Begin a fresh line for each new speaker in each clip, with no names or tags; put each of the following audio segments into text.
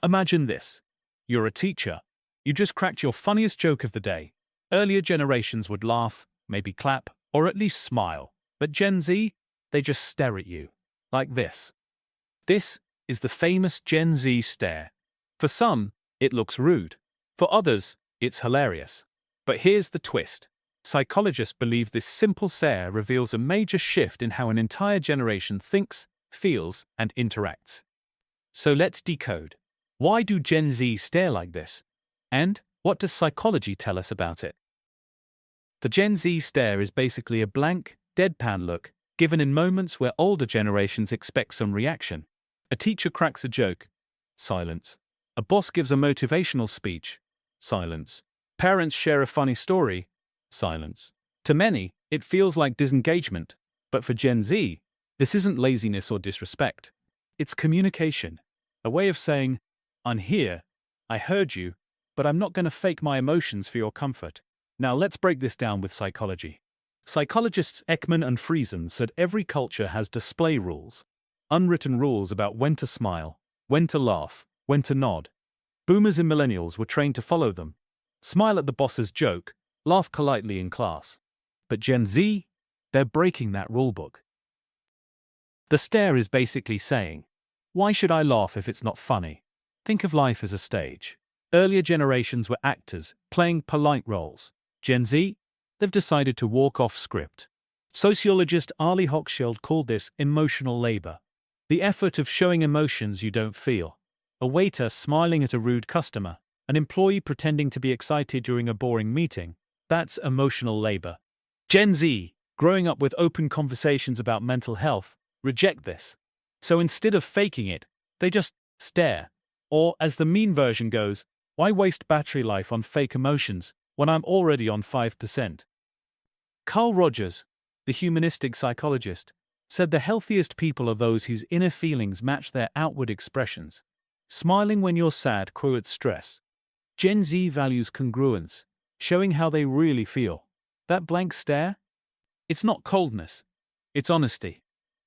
Imagine this. You're a teacher. You just cracked your funniest joke of the day. Earlier generations would laugh, maybe clap, or at least smile. But Gen Z, they just stare at you. Like this. This is the famous Gen Z stare. For some, it looks rude. For others, it's hilarious. But here's the twist. Psychologists believe this simple stare reveals a major shift in how an entire generation thinks, feels, and interacts. So let's decode. Why do Gen Z stare like this? And what does psychology tell us about it? The Gen Z stare is basically a blank, deadpan look, given in moments where older generations expect some reaction. A teacher cracks a joke. Silence. A boss gives a motivational speech. Silence. Parents share a funny story. Silence. To many, it feels like disengagement. But for Gen Z, this isn't laziness or disrespect. It's communication. A way of saying, I'm here, I heard you, but I'm not going to fake my emotions for your comfort. Now let's break this down with psychology. Psychologists Ekman and Friesen said every culture has display rules. Unwritten rules about when to smile, when to laugh, when to nod. Boomers and millennials were trained to follow them. Smile at the boss's joke, laugh politely in class. But Gen Z, they're breaking that rulebook. The stare is basically saying, why should I laugh if it's not funny? Think of life as a stage. Earlier generations were actors, playing polite roles. Gen Z, they've decided to walk off script. Sociologist Ali Hochschild called this emotional labor. The effort of showing emotions you don't feel. A waiter smiling at a rude customer, an employee pretending to be excited during a boring meeting. That's emotional labor. Gen Z, growing up with open conversations about mental health, reject this. So instead of faking it, they just stare. Or, as the mean version goes, why waste battery life on fake emotions when I'm already on 5%? Carl Rogers, the humanistic psychologist, said the healthiest people are those whose inner feelings match their outward expressions. Smiling when you're sad quotes stress. Gen Z values congruence, showing how they really feel. That blank stare? It's not coldness. It's honesty.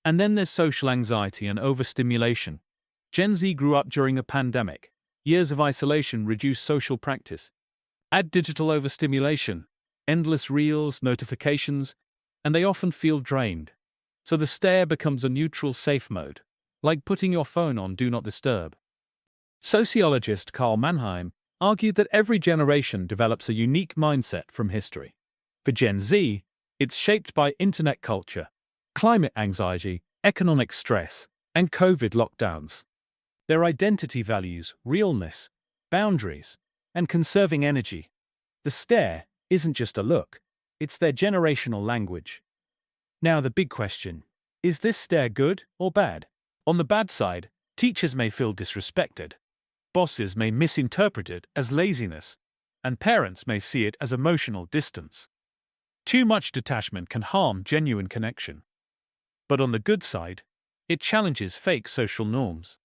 And then there's social anxiety and overstimulation. Gen Z grew up during a pandemic. Years of isolation reduced social practice. Add digital overstimulation, endless reels, notifications, and they often feel drained. So the stare becomes a neutral safe mode, like putting your phone on Do Not Disturb. Sociologist Karl Mannheim argued that every generation develops a unique mindset from history. For Gen Z, it's shaped by internet culture, climate anxiety, economic stress, and COVID lockdowns. Their identity values realness, boundaries, and conserving energy. The stare isn't just a look, it's their generational language. Now the big question, is this stare good or bad? On the bad side, teachers may feel disrespected. Bosses may misinterpret it as laziness, and parents may see it as emotional distance. Too much detachment can harm genuine connection. But on the good side, it challenges fake social norms.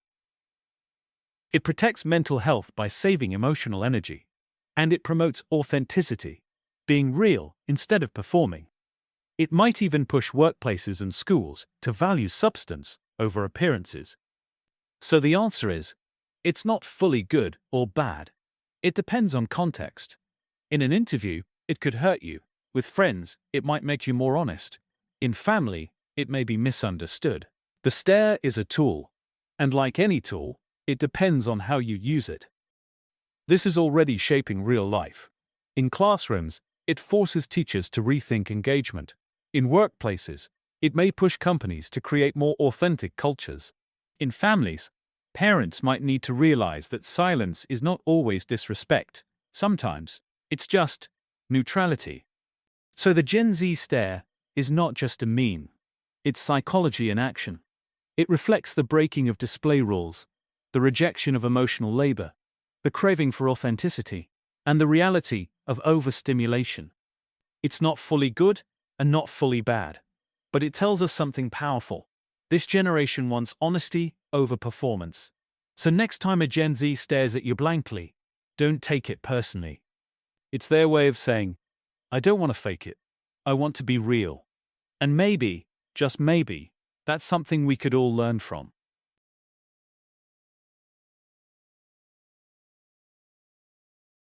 It protects mental health by saving emotional energy, and it promotes authenticity, being real instead of performing. It might even push workplaces and schools to value substance over appearances. So the answer is, it's not fully good or bad. It depends on context. In an interview, it could hurt you. With friends, it might make you more honest. In family, it may be misunderstood. The stare is a tool, and like any tool, it depends on how you use it. This is already shaping real life. In classrooms, it forces teachers to rethink engagement. In workplaces, it may push companies to create more authentic cultures. In families, parents might need to realize that silence is not always disrespect. Sometimes, it's just neutrality. So the Gen Z stare is not just a meme. It's psychology in action. It reflects the breaking of display rules, the rejection of emotional labor, the craving for authenticity, and the reality of overstimulation. It's not fully good and not fully bad, but it tells us something powerful. This generation wants honesty over performance. So next time a Gen Z stares at you blankly, don't take it personally. It's their way of saying, I don't want to fake it. I want to be real. And maybe, just maybe, that's something we could all learn from.